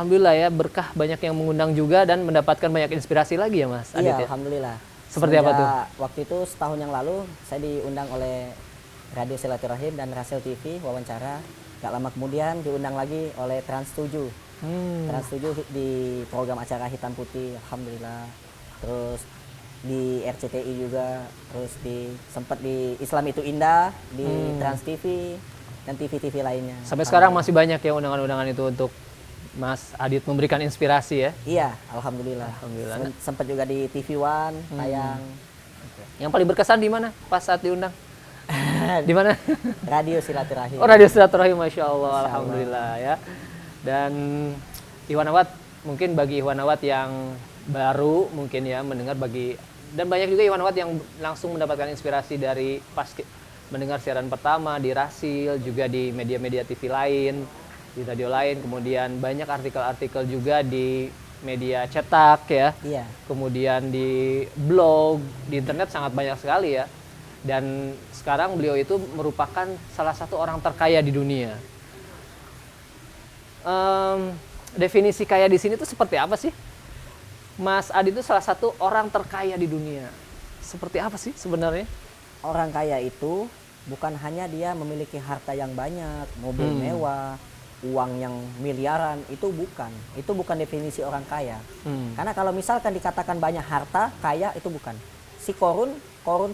alhamdulillah ya, berkah banyak yang mengundang juga dan mendapatkan banyak inspirasi lagi ya Mas Adit Iya, ya. alhamdulillah. Seperti apa tuh? Waktu itu setahun yang lalu saya diundang oleh Radio Silaturahim dan Rasel TV wawancara. Gak lama kemudian diundang lagi oleh Trans 7. Trans 7 di program acara Hitam Putih, alhamdulillah. Terus di RCTI juga, terus sempat di Islam Itu Indah di Trans TV dan TV-TV lainnya. Sampai sekarang masih banyak ya undangan-undangan itu untuk Mas Adit memberikan inspirasi ya. Iya, alhamdulillah. Alhamdulillah. Sempat juga di TV One tayang. Yang paling berkesan di mana pas saat diundang? Di mana? Radio Silaturahim. Oh, Radio Silaturahim, Masya Allah, alhamdulillah ya. Dan Ihwanawat, mungkin bagi Ihwanawat yang baru mungkin ya mendengar dan banyak juga Ihwanawat yang langsung mendapatkan inspirasi dari pas mendengar siaran pertama di Rasil, juga di media-media TV lain, di radio lain, kemudian banyak artikel-artikel juga di media cetak ya. Iya. Kemudian di blog, di internet sangat banyak sekali ya. Dan sekarang beliau itu merupakan salah satu orang terkaya di dunia. Definisi kaya di sini tuh seperti apa sih? Mas Adit itu salah satu orang terkaya di dunia. Seperti apa sih sebenarnya? Orang kaya itu bukan hanya dia memiliki harta yang banyak, mobil mewah, uang yang miliaran, itu bukan. Itu bukan definisi orang kaya. Karena kalau misalkan dikatakan banyak harta, kaya itu bukan. Si Korun,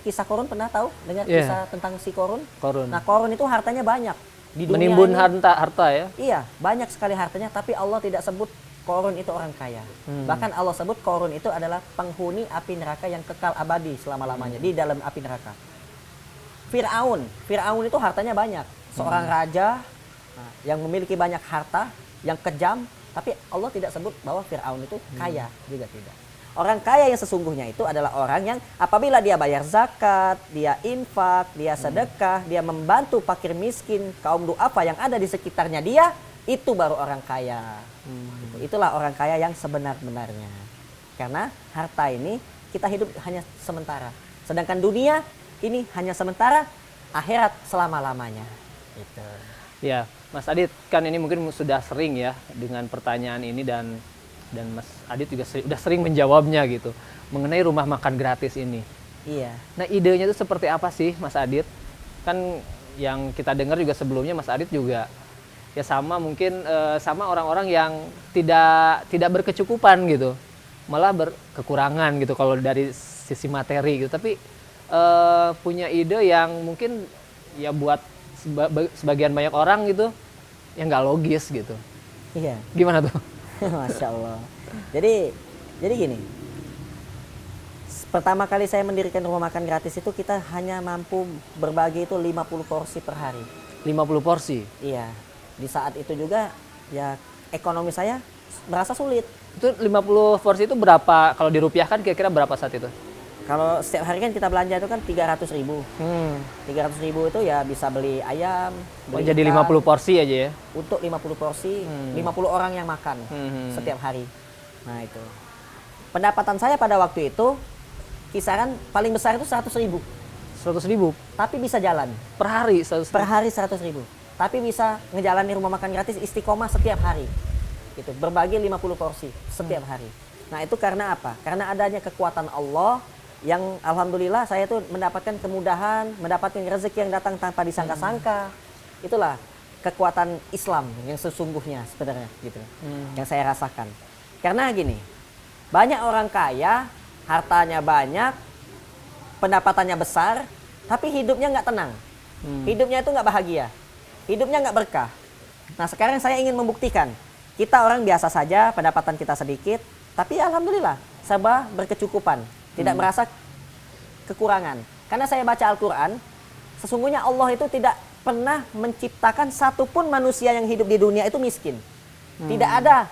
kisah Korun pernah tahu? Dengar kisah tentang si Korun? Korun. Nah, Korun itu hartanya banyak. Di dunia Menimbun ini, harta ya? iya, banyak sekali hartanya, tapi Allah tidak sebut Korun itu orang kaya. Bahkan Allah sebut Korun itu adalah penghuni api neraka yang kekal abadi selama-lamanya di dalam api neraka. Fir'aun itu hartanya banyak. Seorang raja yang memiliki banyak harta, yang kejam, tapi Allah tidak sebut bahwa Fir'aun itu kaya, juga tidak. Orang kaya yang sesungguhnya itu adalah orang yang apabila dia bayar zakat, dia infak, dia sedekah, dia membantu fakir miskin, kaum duafa yang ada di sekitarnya dia, itu baru orang kaya. Itulah orang kaya yang sebenar-benarnya. Karena harta ini kita hidup hanya sementara. Sedangkan dunia ini hanya sementara, akhirat selama-lamanya. Gitu. Ya, Mas Adit kan ini mungkin sudah sering ya dengan pertanyaan ini dan Mas Adit juga sudah sering menjawabnya gitu mengenai rumah makan gratis ini. Iya. Nah, idenya itu seperti apa sih Mas Adit? Kan yang kita dengar juga sebelumnya Mas Adit juga ya sama mungkin sama orang-orang yang tidak berkecukupan gitu. Malah berkekurangan gitu kalau dari sisi materi gitu. Tapi punya ide yang mungkin ya buat sebagian banyak orang gitu yang nggak logis gitu. Iya. Gimana tuh? Masya Allah. Jadi gini. Pertama kali saya mendirikan rumah makan gratis itu kita hanya mampu berbagi itu 50 porsi per hari. 50 porsi? Iya. Di saat itu juga ya ekonomi saya merasa sulit. Itu 50 porsi itu berapa kalau dirupiahkan kira-kira berapa saat itu? Kalau setiap hari kan kita belanja itu kan 300.000. 300.000 itu ya bisa beli ayam, beli jadi ikan. 50 porsi aja ya? Untuk 50 porsi, 50 orang yang makan setiap hari. Nah itu. Pendapatan saya pada waktu itu, kisaran paling besar itu 100.000. 100.000? Tapi bisa jalan. Per hari 100.000? Per hari 100.000. Tapi bisa ngejalani rumah makan gratis istiqomah setiap hari. Gitu, berbagi 50 porsi setiap hari. Nah itu karena apa? Karena adanya kekuatan Allah, yang alhamdulillah saya tuh mendapatkan kemudahan, mendapatkan rezeki yang datang tanpa disangka-sangka. Itulah kekuatan Islam yang sesungguhnya sebenarnya gitu. Yang saya rasakan. Karena gini, banyak orang kaya, hartanya banyak, pendapatannya besar, tapi hidupnya nggak tenang. Hidupnya itu nggak bahagia. Hidupnya nggak berkah. Nah sekarang saya ingin membuktikan, kita orang biasa saja, pendapatan kita sedikit, tapi alhamdulillah serba berkecukupan. Tidak merasa kekurangan. Karena saya baca Al-Quran, sesungguhnya Allah itu tidak pernah menciptakan satupun manusia yang hidup di dunia itu miskin. Tidak ada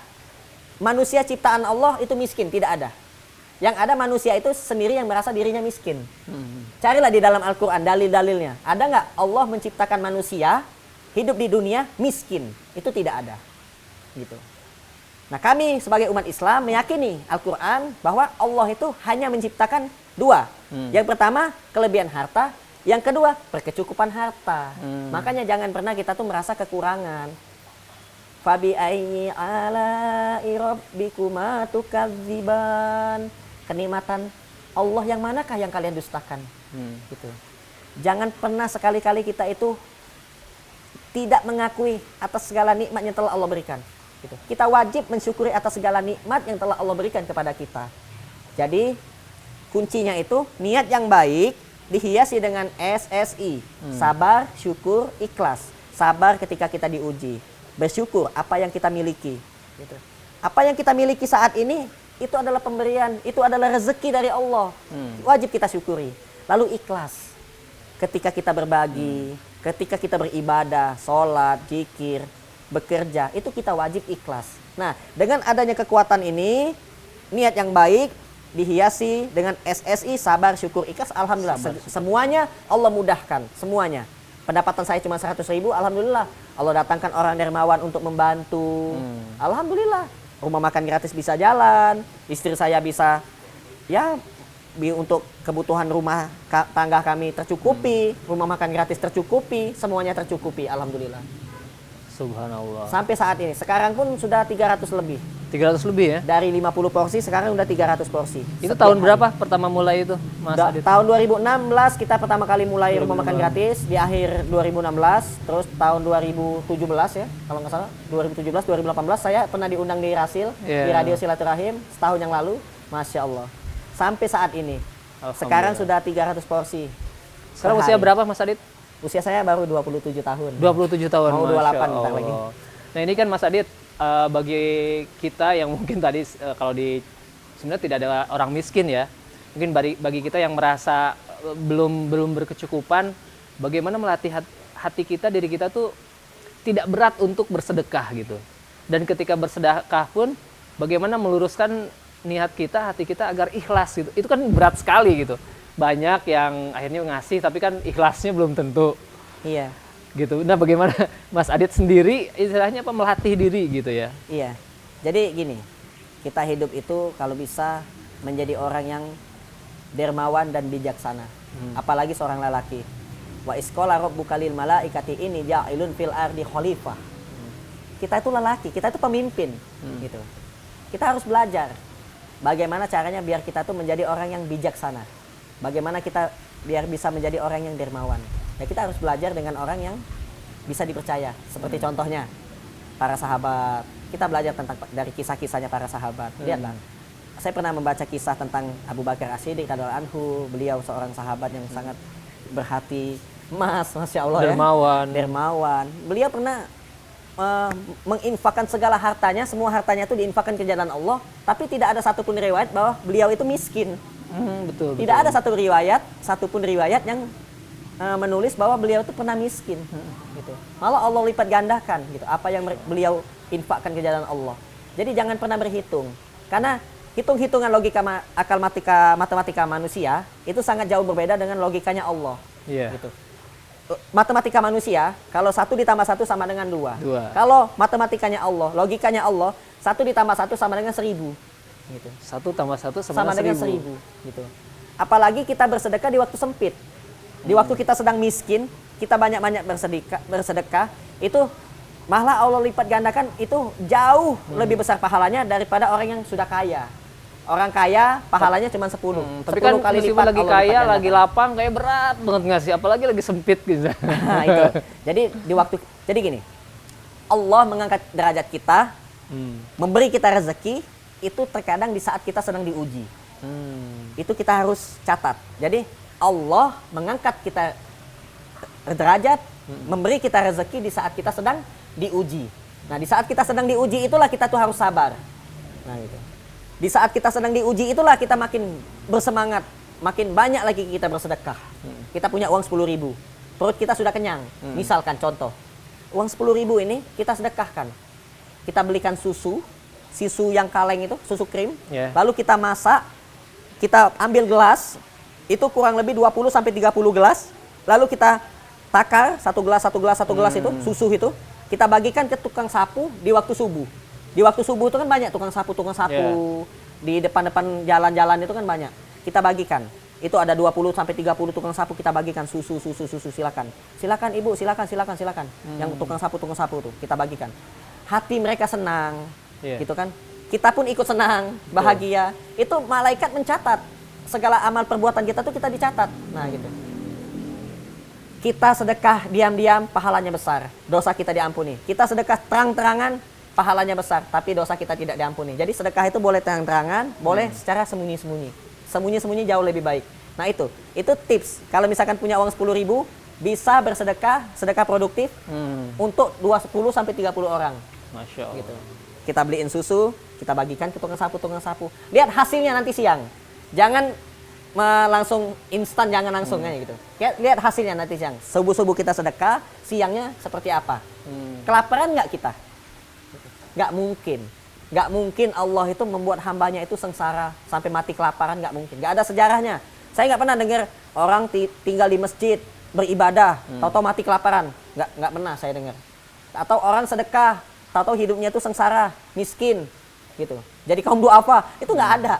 manusia ciptaan Allah itu miskin, tidak ada. Yang ada manusia itu sendiri yang merasa dirinya miskin. Carilah di dalam Al-Quran dalil-dalilnya. Ada nggak Allah menciptakan manusia hidup di dunia miskin? Itu tidak ada. Gitu. Nah kami sebagai umat Islam meyakini Al-Quran bahwa Allah itu hanya menciptakan dua. Yang pertama kelebihan harta, yang kedua berkecukupan harta. Makanya jangan pernah kita tuh merasa kekurangan. Fabi ayyi ala'i rabbikuma tukadziban. Kenikmatan Allah yang manakah yang kalian dustakan? Gitu. Jangan pernah sekali-kali kita itu tidak mengakui atas segala nikmat yang telah Allah berikan. Gitu. Kita wajib mensyukuri atas segala nikmat yang telah Allah berikan kepada kita. Jadi kuncinya itu niat yang baik dihiasi dengan SSI. Sabar, syukur, ikhlas. Sabar ketika kita diuji. Bersyukur apa yang kita miliki. Gitu. Apa yang kita miliki saat ini itu adalah pemberian, itu adalah rezeki dari Allah. Wajib kita syukuri. Lalu ikhlas. Ketika kita berbagi, ketika kita beribadah, sholat, zikir, bekerja, itu kita wajib ikhlas. Nah, dengan adanya kekuatan ini, niat yang baik dihiasi dengan SSI, sabar, syukur, ikhlas, alhamdulillah. Semuanya Allah mudahkan, semuanya. Pendapatan saya cuma 100.000, alhamdulillah. Allah datangkan orang dermawan untuk membantu. Alhamdulillah. Rumah makan gratis bisa jalan, istri saya bisa untuk kebutuhan rumah tangga kami tercukupi, rumah makan gratis tercukupi, semuanya tercukupi, alhamdulillah. Subhanallah. Sampai saat ini, sekarang pun sudah 300 lebih. 300 lebih ya? Dari 50 porsi sekarang udah 300 porsi. Itu tahun berapa pertama mulai itu, Mas Adit? Tahun 2016 kita pertama kali mulai rumah makan gratis, di akhir 2016, terus tahun 2017 ya, kalau nggak salah, 2017, 2018 saya pernah diundang di Rasil, di Radio Silaturahim setahun yang lalu, Masya Allah. Sampai saat ini, sekarang sudah 300 porsi. Sekarang usia berapa Mas Adit? Usia saya baru 27 tahun. 27 tahun, mau 28 bentar lagi. Nah ini kan Mas Adit, bagi kita yang mungkin tadi kalau sebenarnya tidak ada orang miskin ya, mungkin bagi kita yang merasa belum berkecukupan, bagaimana melatih hati kita, diri kita tuh tidak berat untuk bersedekah gitu. Dan ketika bersedekah pun bagaimana meluruskan niat kita, hati kita agar ikhlas gitu. Itu kan berat sekali gitu. Banyak yang akhirnya ngasih tapi kan ikhlasnya belum tentu. Iya. Gitu. Nah, bagaimana Mas Adit sendiri istilahnya apa melatih diri gitu ya? Iya. Jadi gini, kita hidup itu kalau bisa menjadi orang yang dermawan dan bijaksana. Apalagi seorang lelaki. Wa isqala rabbuka lil malaikati inni ja'ilun fil ardi khalifah. Kita itu lelaki, kita itu pemimpin gitu. Kita harus belajar bagaimana caranya biar kita tuh menjadi orang yang bijaksana. Bagaimana kita biar bisa menjadi orang yang dermawan. Ya kita harus belajar dengan orang yang bisa dipercaya. Seperti contohnya para sahabat. Kita belajar tentang dari kisah-kisahnya para sahabat. Lihatlah. Saya pernah membaca kisah tentang Abu Bakar As-Siddiq radhiyallahu anhu. Beliau seorang sahabat yang sangat berhati emas, Masya Allah. Dermawan. Beliau pernah menginfakkan segala hartanya. Semua hartanya itu diinfakkan ke jalan Allah. Tapi tidak ada satupun riwayat bahwa beliau itu miskin. Betul. Tidak ada satupun riwayat yang menulis bahwa beliau itu pernah miskin, gitu. Malah Allah lipat gandakan, gitu. Apa yang beliau infakkan ke jalan Allah. Jadi jangan pernah berhitung, karena hitung-hitungan logika matematika manusia itu sangat jauh berbeda dengan logikanya Allah. Gitu. Matematika manusia, kalau 1 ditambah 1 sama dengan 2. Kalau matematikanya Allah, logikanya Allah, 1 ditambah 1 sama dengan 1000. Gitu. 1 tambah 1 sama dengan 1000. Gitu. Apalagi kita bersedekah di waktu sempit. Di waktu kita sedang miskin, kita banyak-banyak bersedekah, itu malah Allah lipat gandakan itu jauh lebih besar pahalanya daripada orang yang sudah kaya. Orang kaya pahalanya cuma 10. Tapi kan kali meskipun lipat lagi kaya, lagi lapang, kayak berat banget ngasih, apalagi lagi sempit gitu. Nah, itu. Jadi gini, Allah mengangkat derajat kita, memberi kita rezeki, itu terkadang di saat kita sedang diuji. Itu kita harus catat. Jadi Allah mengangkat kita derajat, memberi kita rezeki di saat kita sedang diuji. Nah, di saat kita sedang diuji itulah kita tuh harus sabar. Nah, gitu. Di saat kita sedang diuji itulah kita makin bersemangat, makin banyak lagi kita bersedekah. Kita punya uang 10.000, perut kita sudah kenyang. Misalkan contoh, uang 10.000 ini kita sedekahkan. Kita belikan susu yang kaleng itu, susu krim. Lalu kita masak, kita ambil gelas, itu kurang lebih 20 sampai 30 gelas. Lalu kita takar satu gelas itu, susu itu, kita bagikan ke tukang sapu di waktu subuh. Di waktu subuh itu kan banyak tukang sapu di depan-depan jalan-jalan itu kan banyak. Kita bagikan. Itu ada 20 sampai 30 tukang sapu, kita bagikan susu, silakan. Silakan Ibu, silakan. Yang tukang sapu tuh kita bagikan. hati mereka senang, Iya. gitu kan? Kita pun ikut senang, bahagia. Itu malaikat mencatat segala amal perbuatan kita tuh kita dicatat. Nah, gitu. Kita sedekah diam-diam, pahalanya besar. Dosa kita diampuni. Kita sedekah terang-terangan, pahalanya besar. Tapi dosa kita tidak diampuni. Jadi sedekah itu boleh terang-terangan, boleh secara sembunyi-sembunyi. Sembunyi-sembunyi jauh lebih baik. Nah itu tips. Kalau misalkan punya uang 10.000, bisa bersedekah, sedekah produktif untuk 20 sampai 30 orang. Masya Allah. Gitu. Kita beliin susu, kita bagikan ke tukang sapu. Lihat hasilnya nanti siang. Jangan langsung instan, jangan langsung kayak gitu. Lihat hasilnya nanti siang. Subuh-subuh kita sedekah, siangnya seperti apa? Kelaparan nggak kita? Nggak mungkin. Nggak mungkin Allah itu membuat hambanya itu sengsara sampai mati kelaparan, nggak mungkin. Nggak ada sejarahnya. Saya nggak pernah dengar orang tinggal di masjid beribadah, tahu-tahu mati kelaparan. Nggak pernah saya dengar. Atau orang sedekah, tahu-tahu hidupnya itu sengsara, miskin, gitu. Jadi kaum duafa itu nggak ada.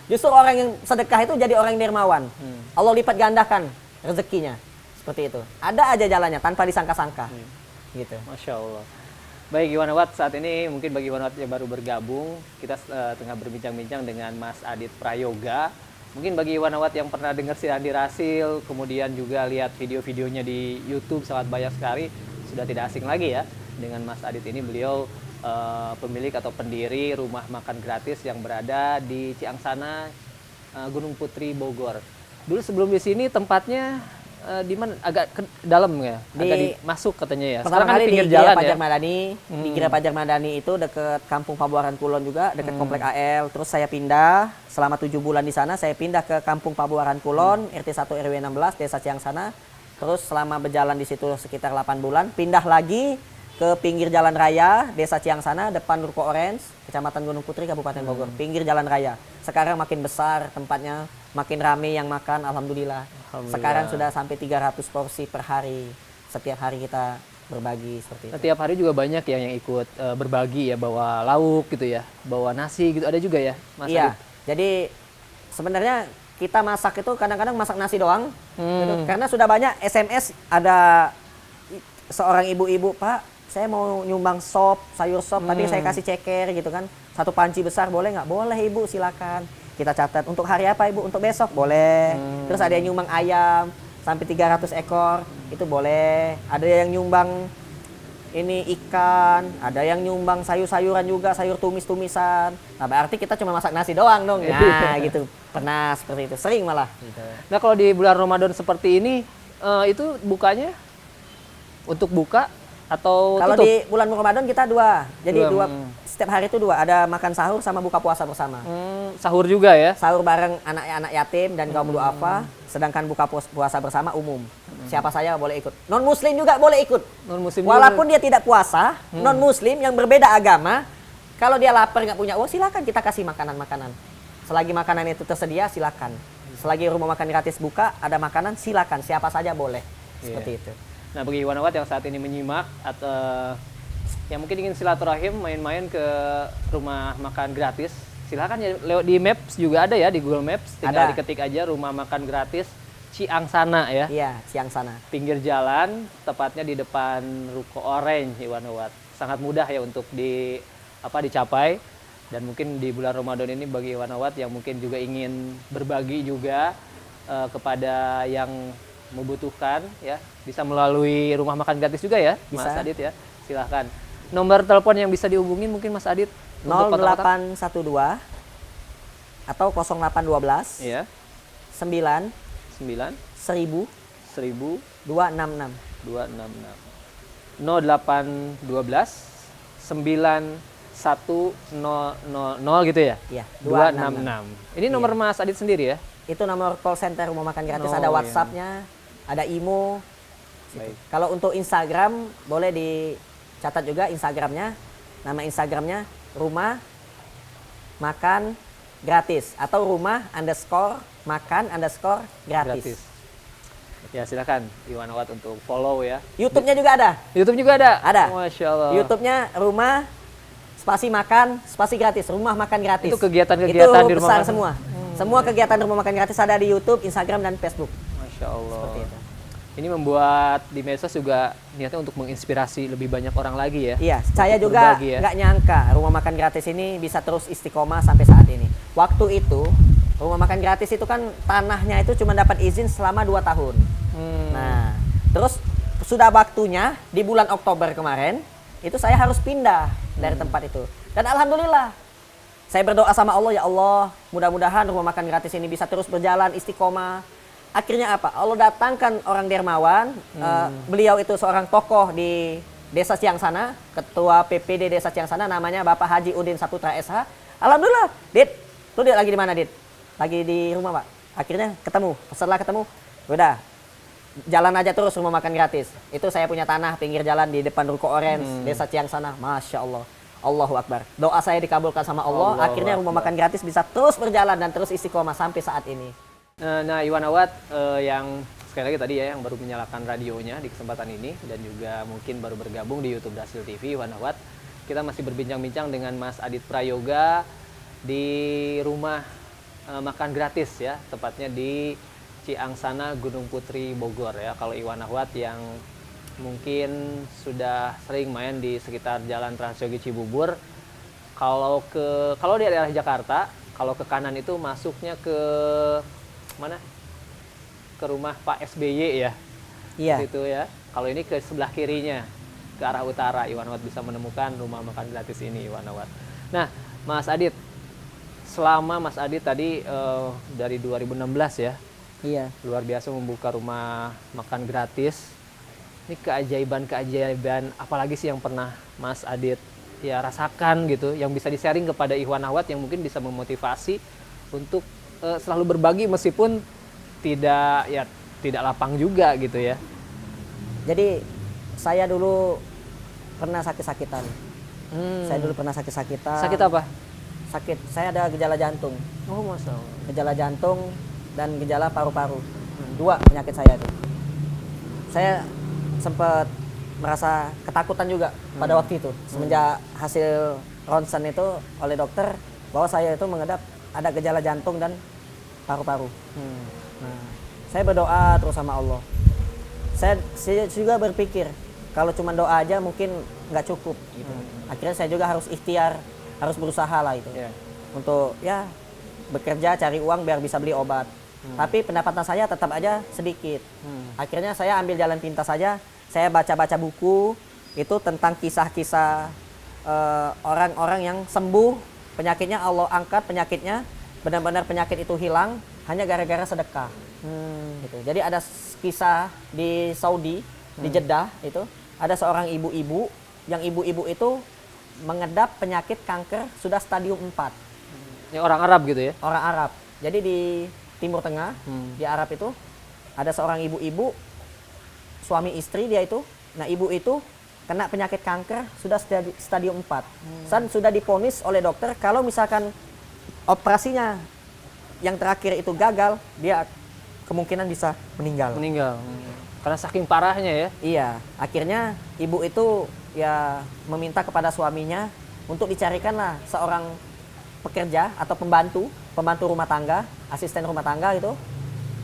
Justru orang yang sedekah itu jadi orang yang dermawan. Allah lipat gandakan rezekinya. Seperti itu. Ada aja jalannya tanpa disangka-sangka. Gitu. Masya Allah. Baik Iwan Wat, saat ini mungkin bagi Iwan Wat yang baru bergabung, kita tengah berbincang-bincang dengan Mas Adit Prayoga. Mungkin bagi Iwan Wat yang pernah dengar si Andi Rasil, kemudian juga lihat video-videonya di YouTube sangat banyak sekali, sudah tidak asing lagi ya dengan Mas Adit ini. Beliau pemilik atau pendiri rumah makan gratis yang berada di Ciangsana, Gunung Putri, Bogor. Dulu sebelum di sini tempatnya di mana? Agak ke dalam ya, agak masuk katanya ya. Pertama Sekarang kan kali di pinggir di jalan Gera Pajar ya. Madani, di Gera Pajar Madani itu dekat Kampung Pabuaran Kulon juga, dekat Komplek AL. Terus saya pindah selama 7 bulan di sana, saya pindah ke Kampung Pabuaran Kulon, RT 1 RW 16, Desa Ciangsana. Terus selama berjalan di situ sekitar 8 bulan, pindah lagi ke pinggir jalan raya Desa Ciangsana, depan Ruko Orange, Kecamatan Gunung Putri, Kabupaten Bogor. Pinggir jalan raya. Sekarang makin besar tempatnya, makin rame yang makan, alhamdulillah. Sekarang sudah sampai 300 porsi per hari. Setiap hari kita berbagi seperti itu. Setiap hari juga banyak yang ikut berbagi ya, bawa lauk gitu ya, bawa nasi gitu, ada juga ya, Mas Iya. Adit? Jadi sebenarnya kita masak itu kadang-kadang masak nasi doang. Gitu. Karena sudah banyak SMS, ada seorang ibu-ibu, Pak, saya mau nyumbang sop, sayur sop, tapi saya kasih ceker gitu kan. Satu panci besar boleh nggak? Boleh Ibu, silakan. Kita catat untuk hari apa Ibu? Untuk besok boleh. Terus ada yang nyumbang ayam sampai 300 ekor, itu boleh. Ada yang nyumbang ini ikan, ada yang nyumbang sayur-sayuran juga, sayur tumis-tumisan. Nah, berarti kita cuma masak nasi doang dong. Nah, gitu. Pernah seperti itu, sering malah. Gitu. Nah kalau di bulan Ramadan seperti ini, itu bukanya untuk buka atau Kalau tutup? di bulan Ramadan kita dua. Jadi setiap hari itu dua, ada makan sahur sama buka puasa bersama. Sahur juga ya? Sahur bareng anak-anak yatim dan kaum duafa, sedangkan buka puasa bersama umum. Siapa saja boleh ikut. Non muslim juga boleh ikut. Non-muslim Walaupun dia tidak puasa, non muslim yang berbeda agama, kalau dia lapar nggak punya uang, silakan kita kasih makanan-makanan. Selagi makanan itu tersedia, silakan. Selagi rumah makan gratis buka, ada makanan, silakan. Siapa saja boleh. Seperti itu. Nah bagi Iwan Wat yang saat ini menyimak atau yang mungkin ingin silaturahim main-main ke rumah makan gratis, silakan ya, lewat di Maps juga ada ya, di Google Maps, tinggal diketik aja rumah makan gratis Ciangsana ya. Iya, Ciangsana. Pinggir jalan, tepatnya di depan Ruko Orange Iwan Wat. Sangat mudah ya untuk dicapai. Dan mungkin di bulan Ramadan ini bagi Iwan Wat yang mungkin juga ingin berbagi juga kepada yang membutuhkan ya, bisa melalui rumah makan gratis juga ya, Bisa. Mas Adit ya. Silahkan. Nomor telepon yang bisa dihubungin mungkin Mas Adit untuk kontak-kontak? 0812 atau 0812 Iya. 9 9 1000 1000 266. 266 0812 91000 gitu ya? Iya, 266. Ini nomor Mas Adit sendiri ya? Itu nomor call center rumah makan gratis, Oh, ada iya. WhatsApp-nya, ada IMO. Baik. Kalau untuk Instagram boleh dicatat juga Instagramnya. Nama Instagramnya rumah makan gratis atau rumah_makan_gratis. Ya silakan Iwan Wat untuk follow ya. YouTube-nya juga ada. YouTube juga ada? Ada. Masya Allah. YouTube-nya rumah spasi makan spasi gratis, rumah makan gratis. Itu kegiatan-kegiatan itu di rumah besar makan. semua. Semua kegiatan rumah makan gratis ada di YouTube, Instagram dan Facebook. Masya Allah. Seperti itu. Ini membuat di medsos juga niatnya untuk menginspirasi lebih banyak orang lagi ya. Iya, saya Untuk juga berbagi ya. nggak nyangka rumah makan gratis ini bisa terus istiqomah sampai saat ini. Waktu itu rumah makan gratis itu kan tanahnya itu cuma dapat izin selama 2 tahun. Nah, terus sudah waktunya di bulan Oktober kemarin itu saya harus pindah dari tempat itu. Dan alhamdulillah saya berdoa sama Allah, ya Allah, mudah-mudahan rumah makan gratis ini bisa terus berjalan istiqomah. Akhirnya apa? Allah datangkan orang dermawan. Beliau itu seorang tokoh di Desa Ciangsana, ketua PPD Desa Ciangsana, namanya Bapak Haji Udin Saputra SH. Alhamdulillah, Dit, lu Dit lagi di mana, Dit? Lagi di rumah, Pak. Akhirnya ketemu. Setelah ketemu, udah jalan aja terus rumah makan gratis. Itu saya punya tanah pinggir jalan di depan Ruko Orange, Desa Ciangsana. Masya Allah. Allahu Akbar. Doa saya dikabulkan sama Allah. Allahu Akhirnya rumah Akbar. makan gratis bisa terus berjalan dan terus istiqomah sampai saat ini. Nah, Iwan Awad yang sekali lagi tadi ya yang baru menyalakan radionya di kesempatan ini dan juga mungkin baru bergabung di YouTube Dasil TV, Iwan Awad. Kita masih berbincang-bincang dengan Mas Adit Prayoga di rumah makan gratis ya, tepatnya di Ciangsana, Gunung Putri, Bogor ya. Kalau Iwan Awad yang mungkin sudah sering main di sekitar Jalan Transyogi Cibubur, kalau di daerah Jakarta, kalau ke kanan itu masuknya ke mana? Ke rumah Pak SBY ya. Iya. Situ ya. Kalau ini ke sebelah kirinya, ke arah utara, Iwan Awad bisa menemukan rumah makan gratis ini, Iwan Awad. Nah, Mas Adit, selama Mas Adit tadi dari 2016 ya, Iya. luar biasa membuka rumah makan gratis. Ini keajaiban-keajaiban apalagi sih yang pernah Mas Adit ya rasakan gitu, yang bisa di-sharing kepada Iwan Awad yang mungkin bisa memotivasi untuk selalu berbagi meskipun tidak lapang juga gitu ya. Jadi saya dulu pernah sakit-sakitan. Saya dulu pernah sakit-sakitan. Sakit apa? Sakit. Saya ada gejala jantung. Oh, Masya Allah. Gejala jantung dan gejala paru-paru. 2 penyakit saya itu. Saya sempat merasa ketakutan juga pada waktu itu. Semenjak hasil ronsen itu oleh dokter bahwa saya itu mengidap ada gejala jantung dan paru-paru. Nah, saya berdoa terus sama Allah. Saya juga berpikir kalau cuma doa aja mungkin nggak cukup gitu. Akhirnya saya juga harus ikhtiar, harus berusaha lah itu. Yeah. Untuk ya bekerja cari uang biar bisa beli obat. Tapi pendapatan saya tetap aja sedikit. Akhirnya saya ambil jalan pintas saja. Saya baca-baca buku itu tentang kisah-kisah orang-orang yang sembuh penyakitnya, Allah angkat penyakitnya, benar-benar penyakit itu hilang hanya gara-gara sedekah. Gitu. Jadi ada kisah di Saudi, di Jeddah itu ada seorang ibu-ibu yang ibu-ibu itu mengedap penyakit kanker sudah stadium 4. Ini orang Arab gitu ya? Orang Arab. Jadi di Timur Tengah, di Arab itu ada seorang ibu-ibu, suami istri dia itu. Nah, ibu itu kena penyakit kanker sudah stadium 4. Dan sudah diponis oleh dokter kalau misalkan operasinya yang terakhir itu gagal, dia kemungkinan bisa meninggal. Karena saking parahnya ya. Iya, akhirnya ibu itu ya meminta kepada suaminya untuk dicarikanlah seorang pekerja atau pembantu rumah tangga, asisten rumah tangga gitu.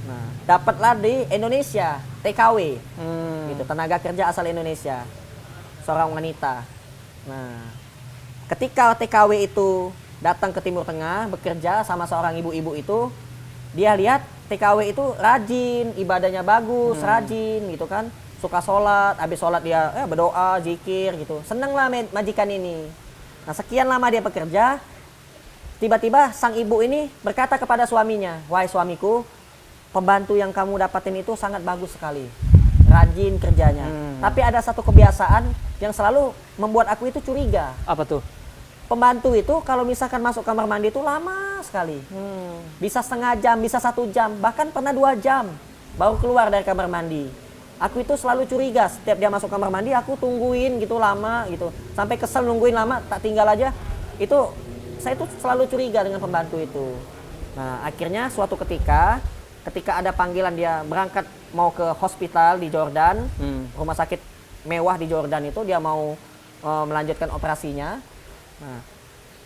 Nah, dapatlah di Indonesia, TKW. Gitu, tenaga kerja asal Indonesia. Seorang wanita. Nah, ketika TKW itu datang ke Timur Tengah bekerja sama seorang ibu-ibu itu, dia lihat TKW itu rajin, ibadahnya bagus, rajin gitu kan. Suka sholat, habis sholat dia berdoa, zikir gitu. Seneng lah majikan ini. Nah, sekian lama dia bekerja, tiba-tiba sang ibu ini berkata kepada suaminya, "Wahai suamiku, pembantu yang kamu dapatin itu sangat bagus sekali. Rajin kerjanya. Tapi ada satu kebiasaan yang selalu membuat aku itu curiga. Apa tuh? Pembantu itu kalau misalkan masuk kamar mandi itu lama sekali. Bisa setengah jam, bisa 1 jam, bahkan pernah 2 jam baru keluar dari kamar mandi. Aku itu selalu curiga, setiap dia masuk kamar mandi aku tungguin gitu lama gitu. Sampai kesel nungguin lama, tak tinggal aja. Itu saya itu selalu curiga dengan pembantu itu. Nah, akhirnya suatu ketika ada panggilan dia berangkat mau ke hospital di Jordan, rumah sakit mewah di Jordan itu, dia mau melanjutkan operasinya. Nah,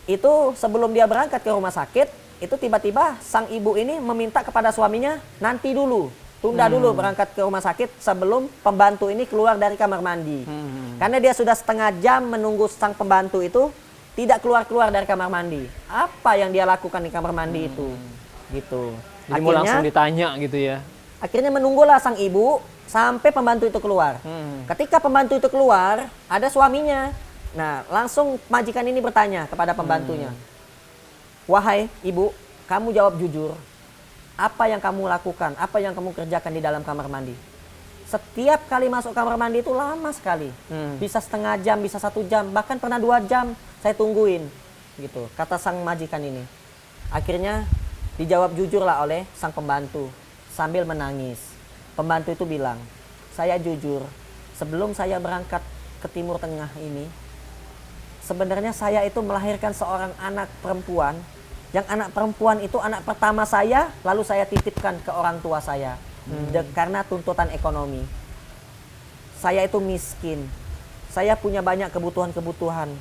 itu sebelum dia berangkat ke rumah sakit, itu tiba-tiba sang ibu ini meminta kepada suaminya, nanti dulu, Tunda dulu berangkat ke rumah sakit sebelum pembantu ini keluar dari kamar mandi. Karena dia sudah setengah jam menunggu sang pembantu itu tidak keluar-keluar dari kamar mandi. Apa yang dia lakukan di kamar mandi itu? Gitu. Jadi mau langsung ditanya gitu ya. Akhirnya menunggulah sang ibu sampai pembantu itu keluar. Ketika pembantu itu keluar, ada suaminya. Nah, langsung majikan ini bertanya kepada pembantunya. Wahai ibu, kamu jawab jujur. Apa yang kamu lakukan? Apa yang kamu kerjakan di dalam kamar mandi? Setiap kali masuk kamar mandi itu lama sekali. Bisa setengah jam, bisa 1 jam, bahkan pernah 2 jam saya tungguin. Gitu, kata sang majikan ini. Akhirnya dijawab jujurlah oleh sang pembantu sambil menangis. Pembantu itu bilang, saya jujur, sebelum saya berangkat ke Timur Tengah ini, sebenarnya saya itu melahirkan seorang anak perempuan, yang anak perempuan itu anak pertama saya, lalu saya titipkan ke orang tua saya. Karena tuntutan ekonomi. Saya itu miskin, saya punya banyak kebutuhan-kebutuhan.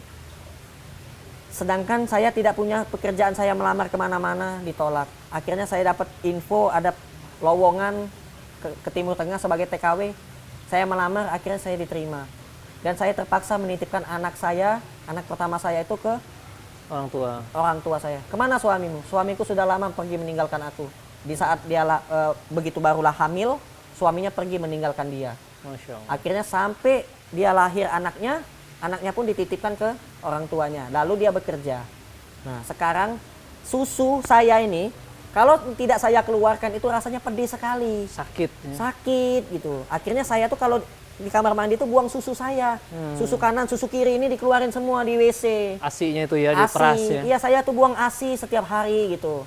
Sedangkan saya tidak punya pekerjaan, saya melamar kemana-mana ditolak. Akhirnya saya dapat info ada lowongan ke Timur Tengah sebagai TKW. Saya melamar, akhirnya saya diterima. Dan saya terpaksa menitipkan anak saya, anak pertama saya itu ke orang tua saya. Kemana suamimu? Suamiku sudah lama pergi meninggalkan aku. Di saat dia begitu barulah hamil, suaminya pergi meninggalkan dia. Masya Allah. Akhirnya sampai dia lahir anaknya pun dititipkan ke orang tuanya. Lalu dia bekerja. Nah, sekarang susu saya ini kalau tidak saya keluarkan itu rasanya pedih sekali. Sakit. Ya. Sakit gitu. Akhirnya saya tuh kalau di kamar mandi itu buang susu saya. Susu kanan, susu kiri ini dikeluarin semua di WC. ASI-nya itu ya, diperas ya. Iya, saya tuh buang ASI setiap hari gitu.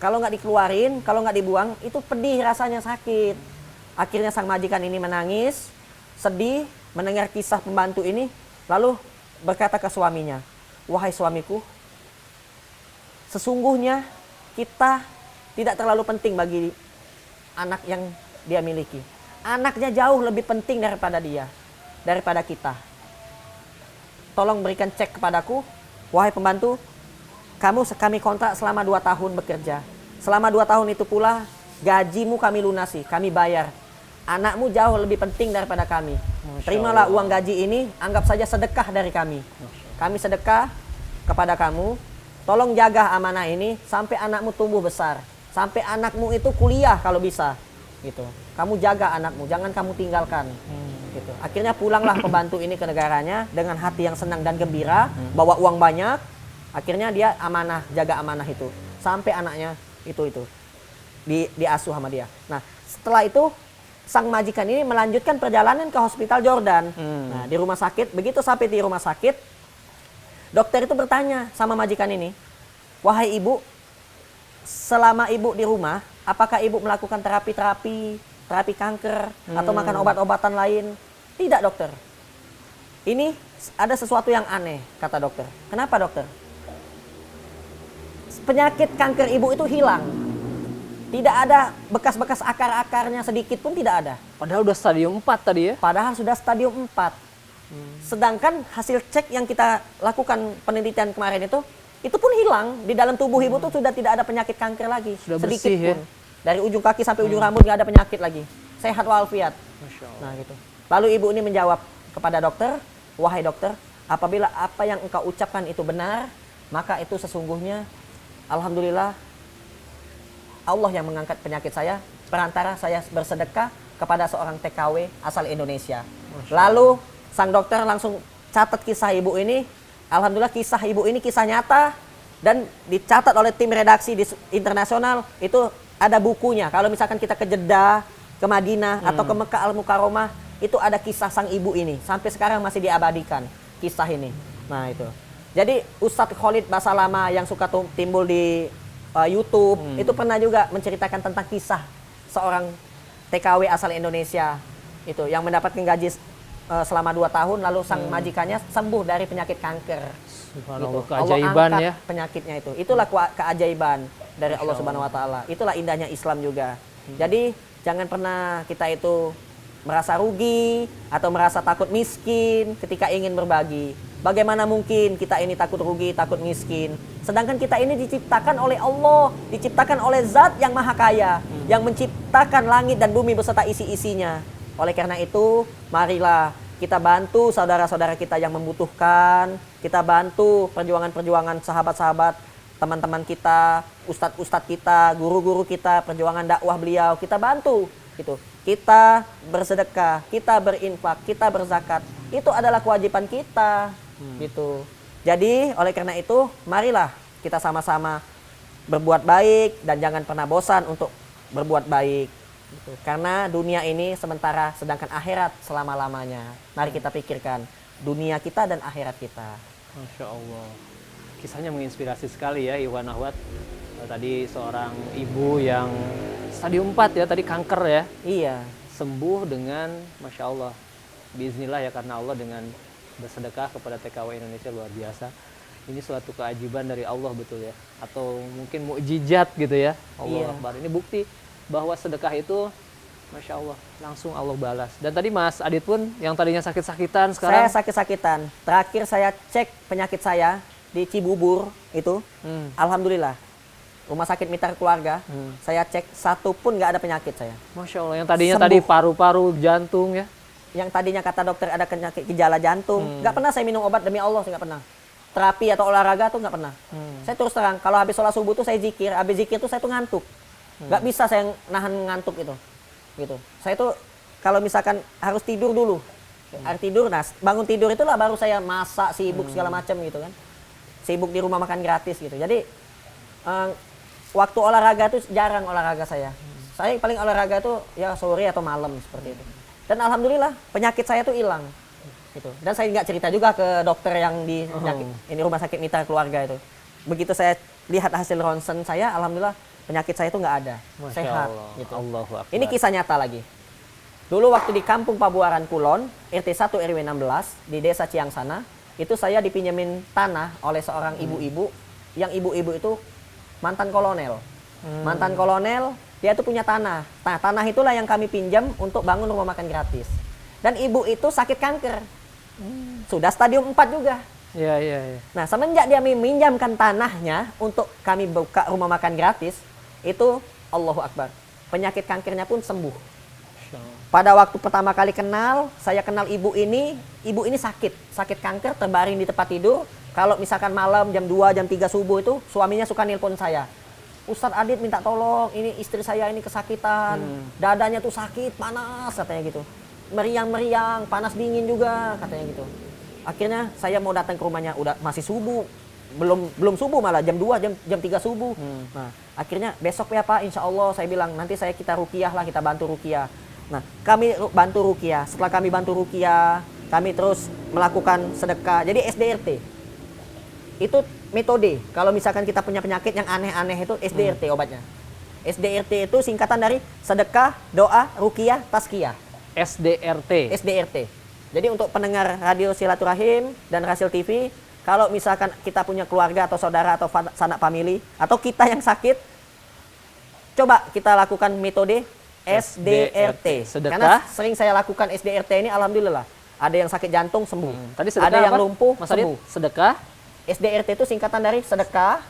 Kalau nggak dikeluarin, kalau nggak dibuang, itu pedih rasanya, sakit. Akhirnya sang majikan ini menangis, sedih, mendengar kisah pembantu ini, lalu berkata ke suaminya, wahai suamiku, sesungguhnya kita tidak terlalu penting bagi anak yang dia miliki. Anaknya jauh lebih penting daripada dia, daripada kita. Tolong berikan cek kepadaku, wahai pembantu, kami kontrak selama 2 tahun bekerja. Selama 2 tahun itu pula, gajimu kami lunasi, kami bayar. Anakmu jauh lebih penting daripada kami. Terimalah uang gaji ini, anggap saja sedekah dari kami. Kami sedekah kepada kamu, tolong jaga amanah ini sampai anakmu tumbuh besar. Sampai anakmu itu kuliah kalau bisa. Gitu. Kamu jaga anakmu, jangan kamu tinggalkan. Gitu. Akhirnya pulanglah pembantu ini ke negaranya dengan hati yang senang dan gembira, bawa uang banyak. Akhirnya dia jaga amanah itu. Sampai anaknya itu diasuh sama dia. Nah, setelah itu sang majikan ini melanjutkan perjalanan ke hospital Jordan. Nah, di rumah sakit, begitu sampai di rumah sakit, dokter itu bertanya sama majikan ini, wahai ibu, selama ibu di rumah, apakah ibu melakukan terapi kanker atau makan obat-obatan lain? Tidak, dokter. Ini ada sesuatu yang aneh, kata dokter. Kenapa, dokter? Penyakit kanker ibu itu hilang. Tidak ada bekas-bekas akar-akarnya sedikit pun tidak ada. Padahal udah stadium 4 tadi ya? Padahal sudah stadium 4. Sedangkan hasil cek yang kita lakukan penelitian kemarin itu pun hilang. Di dalam tubuh ibu itu sudah tidak ada penyakit kanker lagi. Sudah sedikit bersih, pun. ya? Dari ujung kaki sampai ujung rambut nggak ada penyakit lagi. Sehat walafiat. Nah, gitu. Lalu ibu ini menjawab kepada dokter, wahai dokter, apabila apa yang engkau ucapkan itu benar, maka itu sesungguhnya alhamdulillah Allah yang mengangkat penyakit saya, perantara saya bersedekah kepada seorang TKW asal Indonesia. Lalu sang dokter langsung catat kisah ibu ini. Alhamdulillah kisah ibu ini kisah nyata dan dicatat oleh tim redaksi di internasional. Itu ada bukunya. Kalau misalkan kita ke Jeddah, ke Madinah atau ke Mekah Al-Mukarramah, itu ada kisah sang ibu ini. Sampai sekarang masih diabadikan kisah ini. Nah, itu. Jadi Ustadz Khalid Basalamah yang suka timbul di YouTube, itu pernah juga menceritakan tentang kisah seorang TKW asal Indonesia itu yang mendapatkan gaji selama 2 tahun, lalu sang majikannya sembuh dari penyakit kanker. Gitu. Keajaiban Allah angkat ya penyakitnya itu. Itulah keajaiban dari Allah Subhanahu wa taala. Itulah indahnya Islam juga. Jadi jangan pernah kita itu merasa rugi atau merasa takut miskin ketika ingin berbagi. Bagaimana mungkin kita ini takut rugi, takut miskin? Sedangkan kita ini diciptakan oleh Allah, diciptakan oleh Zat yang Maha Kaya. yang menciptakan langit dan bumi beserta isi-isinya. Oleh karena itu, marilah kita bantu saudara-saudara kita yang membutuhkan, kita bantu perjuangan-perjuangan sahabat-sahabat, teman-teman kita, ustadz-ustadz kita, guru-guru kita, perjuangan dakwah beliau, kita bantu gitu. Kita bersedekah, kita berinfak, kita berzakat, itu adalah kewajiban kita gitu. Jadi oleh karena itu, marilah kita sama-sama berbuat baik dan jangan pernah bosan untuk berbuat baik gitu. Karena dunia ini sementara, sedangkan akhirat selama-lamanya. Mari kita pikirkan dunia kita dan akhirat kita. Masya Allah. Kisahnya menginspirasi sekali ya Ikhwan Akhwat. Tadi seorang ibu yang stadium 4 ya, tadi kanker ya. Iya. Sembuh dengan Masya Allah. Biiznillah ya, karena Allah dengan bersedekah kepada TKW Indonesia luar biasa. Ini suatu keajaiban dari Allah betul ya. Atau mungkin mukjizat gitu ya. Allah Akbar. Ini bukti bahwa sedekah itu Masya Allah, langsung Allah balas. Dan tadi Mas Adit pun yang tadinya sakit-sakitan sekarang. Saya sakit-sakitan. Terakhir saya cek penyakit saya di Cibubur itu. Alhamdulillah. Rumah sakit Mitra Keluarga. Saya cek satu pun nggak ada penyakit saya. Masya Allah, yang tadinya Sembuh. tadi paru-paru, jantung ya. Yang tadinya kata dokter ada penyakit gejala jantung. Nggak pernah saya minum obat, demi Allah saya nggak pernah. Terapi atau olahraga tuh nggak pernah. Saya terus terang, kalau habis sholat subuh tuh saya zikir. Habis zikir tuh saya tuh ngantuk. Nggak bisa saya nahan ngantuk itu. Gitu. Saya tuh kalau misalkan harus tidur dulu. Harus tidur, nah bangun tidur itulah baru saya masak, sibuk segala macam gitu kan. Sibuk di rumah makan gratis gitu. Jadi waktu olahraga tuh jarang olahraga saya. Saya paling olahraga tuh ya sore atau malam seperti itu. Dan alhamdulillah penyakit saya tuh hilang. Gitu. Dan saya nggak cerita juga ke dokter yang di ini rumah sakit Mitra Keluarga itu. Begitu saya lihat hasil ronsen saya, alhamdulillah penyakit saya itu nggak ada. Masya Sehat Allah. gitu. Allahu Akbar. Ini kisah nyata lagi. Dulu waktu di Kampung Pabuaran Kulon, RT 1 RW 16 di Desa Ciangsana, itu saya dipinjemin tanah oleh seorang ibu-ibu, yang ibu-ibu itu mantan kolonel. Mantan kolonel, dia itu punya tanah. Nah, tanah itulah yang kami pinjam untuk bangun rumah makan gratis. Dan ibu itu sakit kanker. Sudah stadium 4 juga. Iya, iya, iya. Nah, semenjak dia meminjamkan tanahnya untuk kami buka rumah makan gratis, itu Allahu Akbar. Penyakit kankernya pun sembuh. Masya Allah. Pada waktu pertama kali kenal, saya kenal ibu ini sakit kanker, terbaring di tempat tidur. Kalau misalkan malam jam 2, jam 3 subuh itu, suaminya suka nelpon saya. Ustadz Adit minta tolong, ini istri saya ini kesakitan, dadanya tuh sakit, panas katanya gitu. Meriang-meriang, panas dingin juga katanya gitu. Akhirnya saya mau datang ke rumahnya, udah masih subuh. Belum subuh malah, jam 2, jam 3 subuh. Nah, akhirnya besok ya Pak, insya Allah saya bilang, nanti kita ruqyah lah, kita bantu ruqyah. Nah, kami bantu ruqyah. Setelah kami bantu ruqyah, kami terus melakukan sedekah. Jadi SDRT. Itu metode. Kalau misalkan kita punya penyakit yang aneh-aneh itu SDRT obatnya. SDRT itu singkatan dari sedekah, doa, ruqyah, tazkiyah. SDRT. SDRT. Jadi untuk pendengar radio Silaturahim dan Rasil TV, kalau misalkan kita punya keluarga atau saudara atau sanak famili atau kita yang sakit, coba kita lakukan metode SDRT. Sedekah. Karena sering saya lakukan SDRT ini, alhamdulillah. Ada yang sakit jantung sembuh. Tadi sedekah ada yang apa, lumpuh Mas Adit? sembuh. Sedekah, SDRT itu singkatan dari sedekah,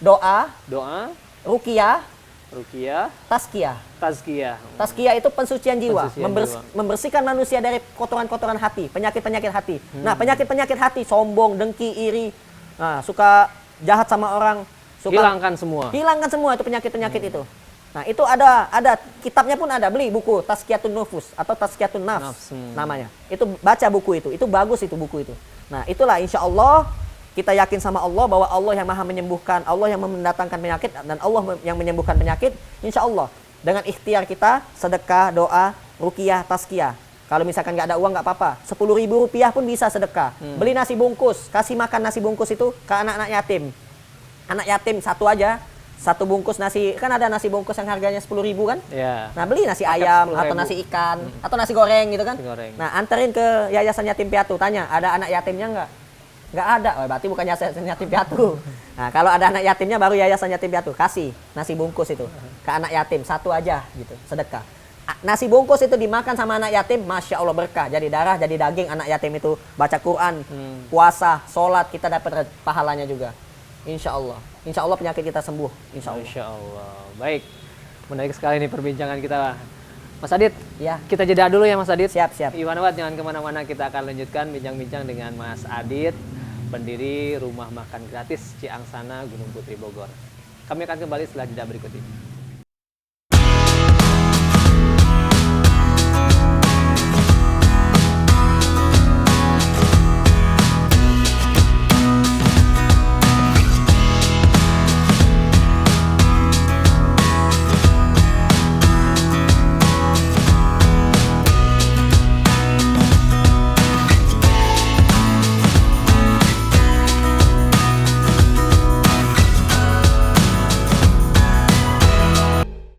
doa, doa, ruqyah, ruqyah, tazkiyah. tazkiyah. Tazkiyah itu pensucian jiwa, Pensucian jiwa. membersihkan manusia dari kotoran-kotoran hati, penyakit-penyakit hati. Nah, penyakit-penyakit hati, sombong, dengki, iri, nah, suka jahat sama orang, suka Hilangkan semua. hilangkan semua itu penyakit-penyakit itu. Nah, itu ada kitabnya pun ada, beli buku Tazkiyatun Nufus atau Tazkiyatun Nafs namanya. Itu baca buku itu bagus itu buku itu. Nah, itulah insya Allah kita yakin sama Allah bahwa Allah yang maha menyembuhkan, Allah yang mendatangkan penyakit, dan Allah yang menyembuhkan penyakit. Insya Allah dengan ikhtiar kita, sedekah, doa, ruqyah, tazkiyah. Kalau misalkan nggak ada uang nggak apa-apa, 10.000 rupiah pun bisa sedekah. Beli nasi bungkus, kasih makan nasi bungkus itu ke anak-anak yatim. Anak yatim satu aja, satu bungkus nasi, kan ada nasi bungkus yang harganya 10.000 kan? Ya. Nah, beli nasi Paket ayam 10.000. atau nasi ikan atau nasi goreng gitu kan? Nasi goreng. Nah, anterin ke Yayasan Yatim Piatu, tanya, ada anak yatimnya nggak? Nggak ada, oh, berarti bukan Yayasan Yatim Piatu. Nah, kalau ada anak yatimnya baru Yayasan Yatim Piatu, kasih nasi bungkus itu ke anak yatim, satu aja gitu, sedekah. Nasi bungkus itu dimakan sama anak yatim, Masya Allah berkah, jadi darah, jadi daging, anak yatim itu baca Quran, puasa, sholat, kita dapat pahalanya juga. Insya Allah penyakit kita sembuh, insya Allah. Masya Allah. Baik. Menarik sekali nih perbincangan kita. Mas Adit, Ya, kita jeda dulu ya Mas Adit. siap. Iwan Wat, jangan kemana-mana, kita akan lanjutkan bincang-bincang dengan Mas Adit, pendiri Rumah Makan Gratis Ciangsana, Gunung Putri, Bogor. Kami akan kembali setelah jeda berikut ini.